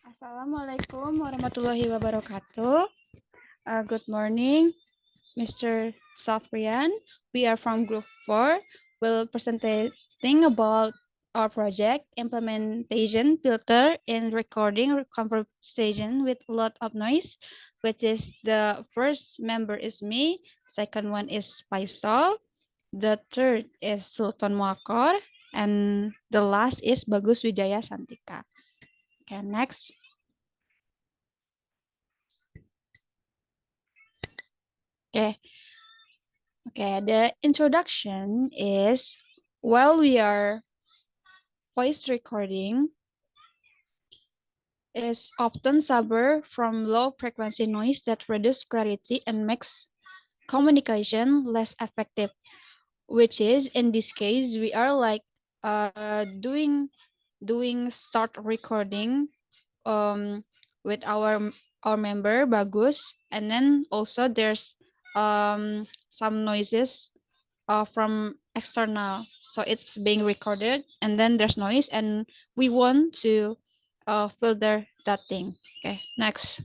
Assalamualaikum warahmatullahi wabarakatuh. Good morning, Mr. Safrian. We are from Group 4. We'll presenting about our project, implementation filter in recording conversation with a lot of noise, which is the first member is me, second one is Faisal, the third is Sultan Muakor, and the last is Bagus Wijaya Santika. Okay, next. Okay, the introduction is while we are voice recording is often suffer from low frequency noise that reduce clarity and makes communication less effective, which is in this case we are like doing start recording with our member Bagus, and then also there's some noises from external, so it's being recorded and then there's noise and we want to filter that thing. Okay, next.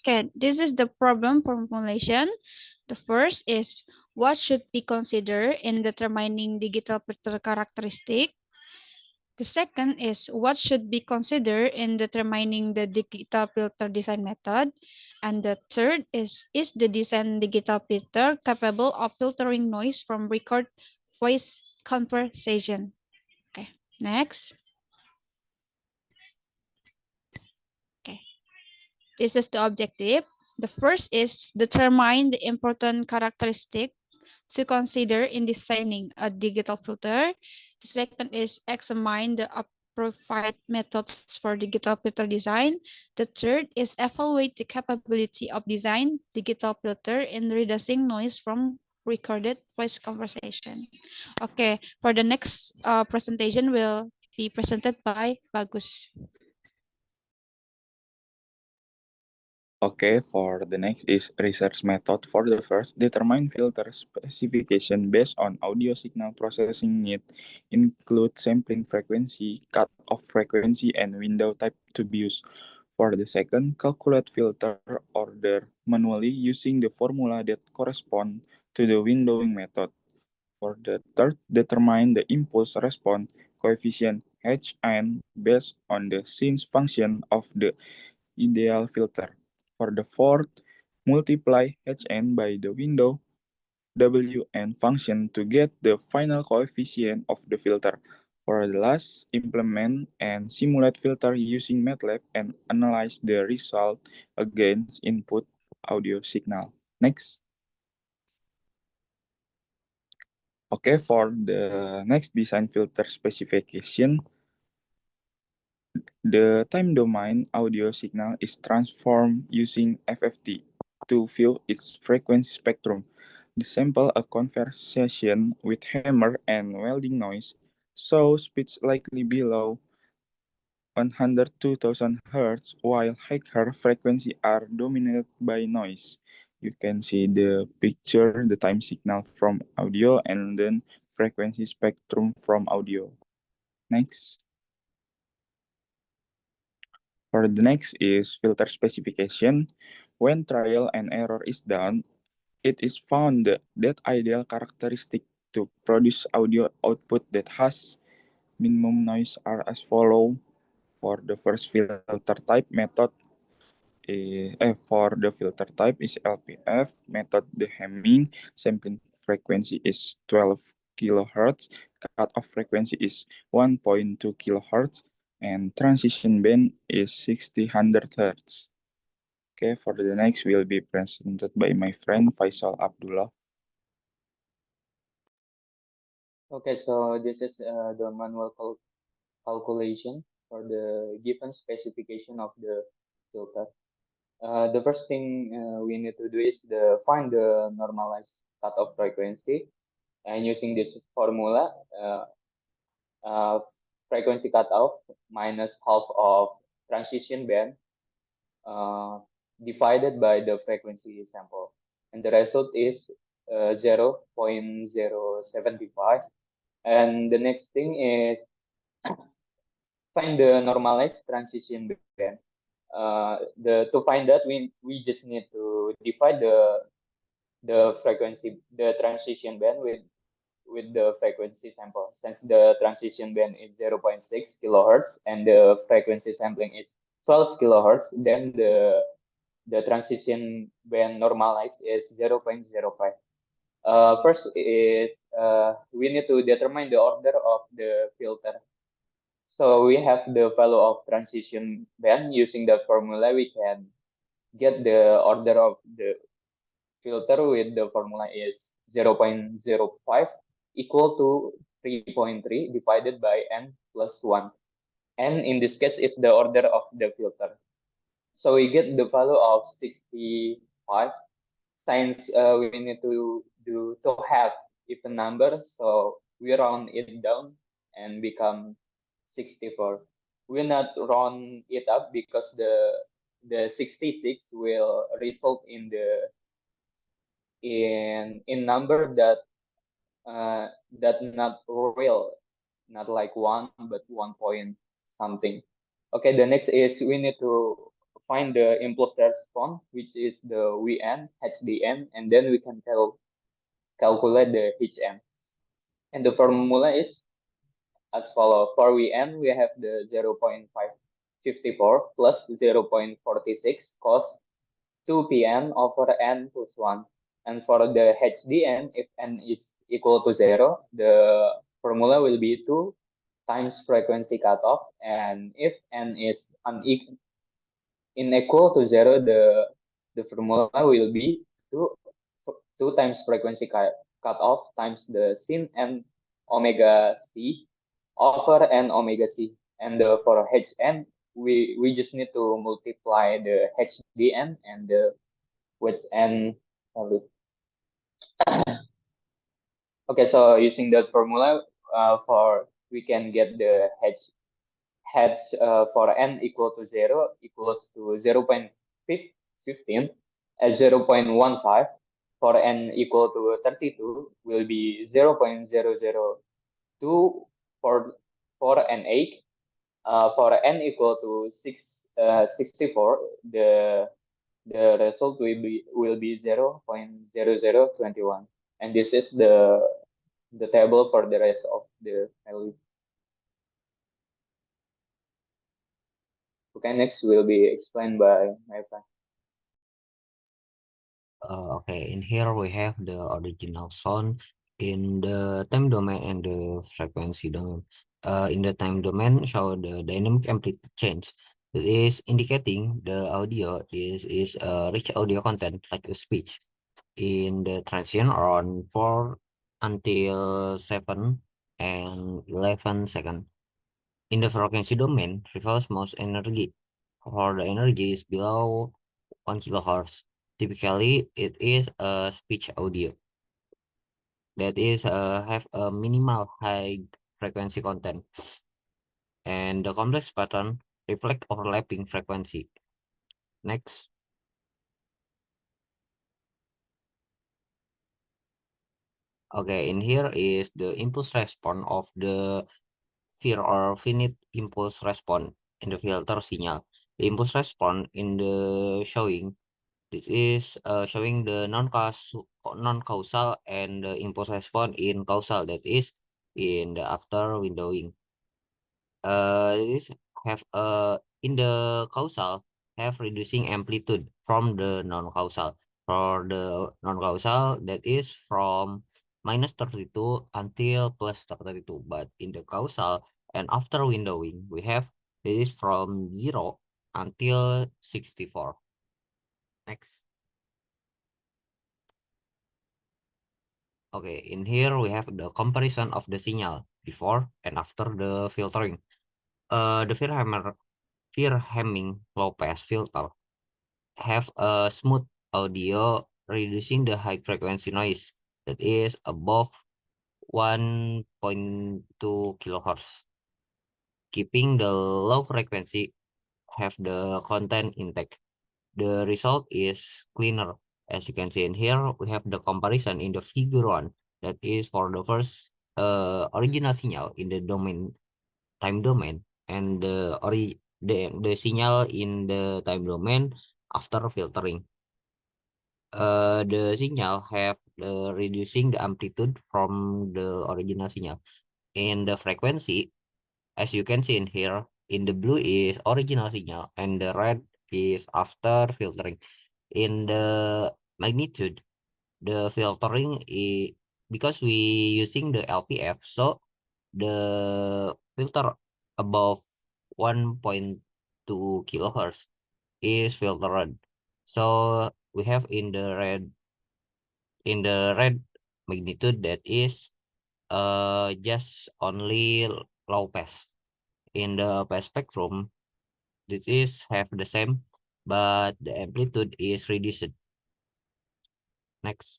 Okay, this is the problem formulation. The first is what should be considered in determining digital filter characteristic. The second is what should be considered in determining the digital filter design method. And the third is the design digital filter capable of filtering noise from record voice conversation? Okay, next. Okay, this is the objective. The first is determine the important characteristic to consider in designing a digital filter. The second is examine the appropriate methods for digital filter design. The third is evaluate the capability of design digital filter in reducing noise from recorded voice conversation. Okay, for the next presentation will be presented by Bagus. Okay, for the next is research method. For the first, determine filter specification based on audio signal processing need, include sampling frequency, cut-off frequency, and window type to be used. For the second, calculate filter order manually using the formula that correspond to the windowing method. For the third, determine the impulse response coefficient Hn based on the sinus function of the ideal filter. For the fourth, multiply Hn by the window Wn function to get the final coefficient of the filter. For the last, implement and simulate filter using MATLAB and analyze the result against input audio signal. Next. Okay, for the next design filter specification, the time domain audio signal is transformed using FFT to view its frequency spectrum. The sample a conversation with hammer and welding noise, so speeds likely below 102,000 Hz, while higher frequency are dominated by noise. You can see the picture, the time signal from audio, and then frequency spectrum from audio. Next. For the next is filter specification. When trial and error is done, it is found that ideal characteristic to produce audio output that has minimum noise are as follow. For the first filter type method, for the filter type is LPF method. The Hamming sampling frequency is 12 kilohertz, cutoff frequency is 1.2 kilohertz, and transition band is 60-100 hertz. Okay, for the next will be presented by my friend Faisal Abdullah. Okay, so this is the manual calculation for the given specification of the filter. The first thing we need to do is find the normalized cutoff frequency, and using this formula, frequency cutoff minus half of transition band divided by the frequency sample, and the result is 0.075. And the next thing is find the normalized transition band. To find that we just need to divide the frequency, the transition band with the frequency sample. Since the transition band is 0.6 kilohertz and the frequency sampling is 12 kilohertz, then the transition band normalized is 0.05. First is we need to determine the order of the filter. So we have the value of transition band. Using that formula, we can get the order of the filter with the formula is 0.05 equal to 3.3 divided by n plus 1. N in this case is the order of the filter. So we get the value of 65. Since we need to have even number, so we round it down and become 64. We'll not round it up because the 66 will result in number that not real, not like 1 but 1 point something. Okay, the next is we need to find the impulse response, which is the Vn, HDN, and then we can calculate the Hm. And the formula is as follows. For Vn, we have the 0.554 plus 0.46 cos 2Pn over n plus 1. And for the HDN, if n is equal to 0, the formula will be 2 times frequency cutoff. And if n is unequal to 0, the formula will be 2 times frequency cutoff times the sin n omega c over n omega c. And for Hn, we just need to multiply the HDN and the with n value. Okay, so using that formula, we can get the H for n equal to 0 equals to 0.15 as 0.15. For n equal to 32 will be 0.002 for n 8. For n equal to 64, the result will be 0.0021. And this is the table for the rest of the value. Okay, next will be explained by my friend. Okay, in here we have the original sound in the time domain and the frequency domain. In the time domain, show the dynamic amplitude change. It is indicating the audio. This is rich audio content like a speech. In the transient around 4 until 7 and 11 seconds. In the frequency domain, refers most energy, or the energy is below 1 kilohertz. Typically, it is a speech audio that is have a minimal high frequency content, and the complex pattern reflect overlapping frequency. Next. Okay, in here is the impulse response of the FIR or finite impulse response in the filter signal. The impulse response in the showing, this is showing the non-causal and the impulse response in causal, that is in the after windowing. This have in the causal have reducing amplitude from the non-causal. For the non-causal, that is from minus 32 until plus 32. But in the causal and after windowing, we have this is from 0 until 64. Next. Okay, in here we have the comparison of the signal before and after the filtering. The First-Hamming low-pass filter have a smooth audio, reducing the high frequency noise that is above 1.2 kilohertz, keeping the low frequency have the content intact. The result is cleaner. As you can see in here, we have the comparison in the figure 1, that is for the first original signal in the time domain and the signal in the time domain after filtering. The signal have reducing the amplitude from the original signal. In the frequency, as you can see in here, in the blue is original signal and the red is after filtering. In the magnitude, the filtering is because we using the LPF, so the filter above 1.2 kilohertz is filtered. So we have in the red magnitude that is just only low pass. In the pass spectrum, this is have the same, but the amplitude is reduced. Next.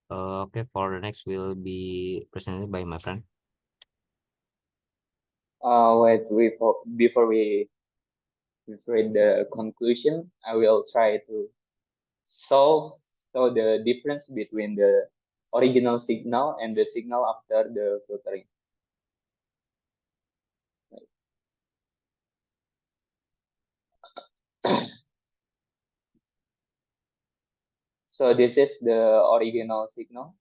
Okay, for the next will be presented by my friend. Wait, before we read the conclusion, I will try to solve the difference between the original signal and the signal after the filtering. So this is the original signal.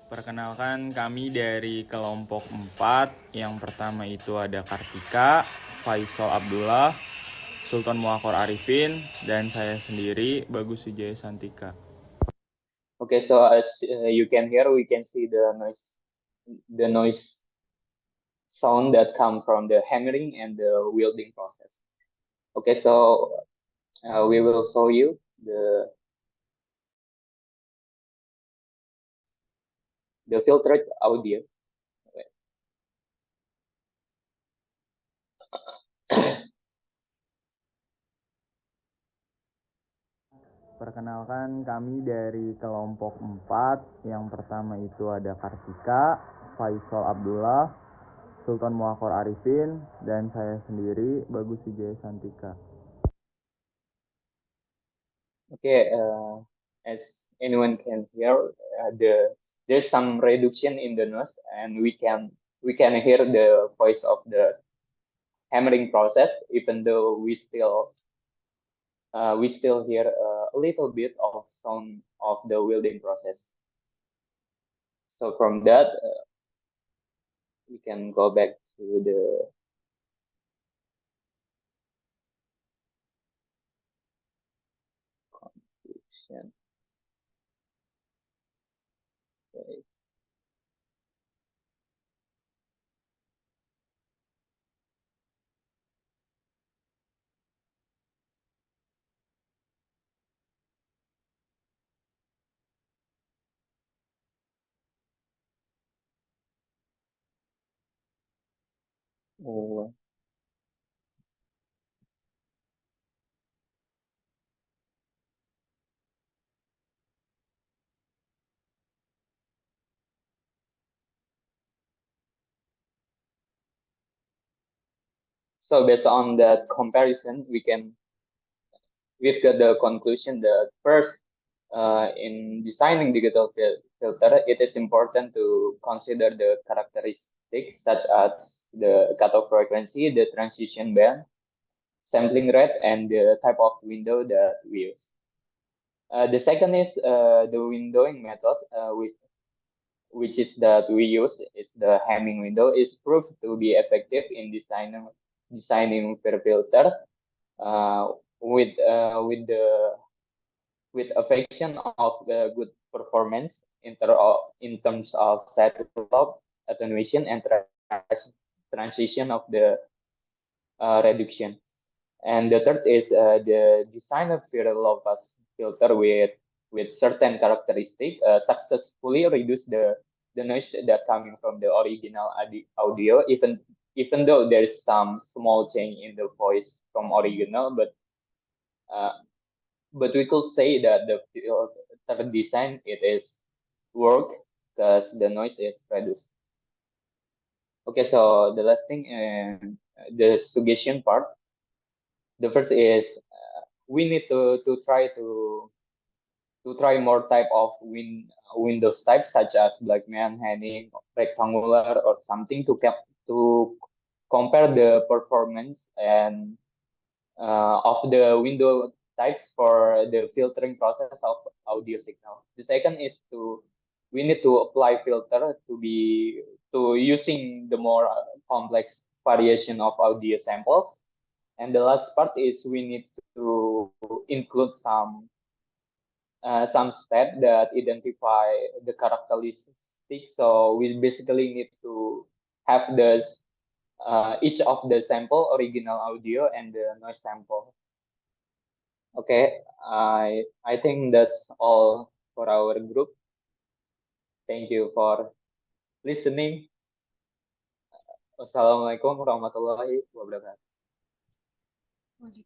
Perkenalkan, kami dari kelompok 4. Yang pertama itu ada Kartika, Faisal Abdullah, Sultan Muakhor Arifin, dan saya sendiri, Bagus Wijaya Santika. Okay, so as you can hear, we can see the noise sound that come from the hammering and the welding process. Okay, so we will show you the filtered audio. Perkenalkan, kami dari kelompok 4. Yang pertama itu ada Kartika, Faisal Abdullah, Sultan Muakhor Arifin, dan saya sendiri, Bagus Wijaya Santika. Okay, as anyone can hear, there's some reduction in the noise, and we can hear the voice of the hammering process, even though we still hear a little bit of sound of the welding process. So from that, we can go back to the conclusion. Okay. Oh. So based on that comparison, we've got the conclusion that first, in designing digital filter, it is important to consider the characteristics such as the cutoff frequency, the transition band, sampling rate, and the type of window that we use. The second is the windowing method, which is that we use is the Hamming window, is proved to be effective in designing per filter with affection of the good performance in terms of set lobe, attenuation, and transition of the reduction. And the third is the design of pure low pass filter with certain characteristic successfully reduce the noise that coming from the original audio, even though there is some small change in the voice from original, but we could say that the filter design it is work because the noise is reduced. Okay, so the last thing and the suggestion part. The first is we need to try to to try more type of Windows types such as Blackman, Henning, rectangular, or something to compare the performance and of the window types for the filtering process of audio signal. The second is we need to apply filter to using the more complex variation of audio samples. And the last part is we need to include some step that identify the characteristics. So we basically need to have each of the sample original audio and the noise sample. Okay, I think that's all for our group. Thank you for listening. Wassalamualaikum warahmatullahi wabarakatuh.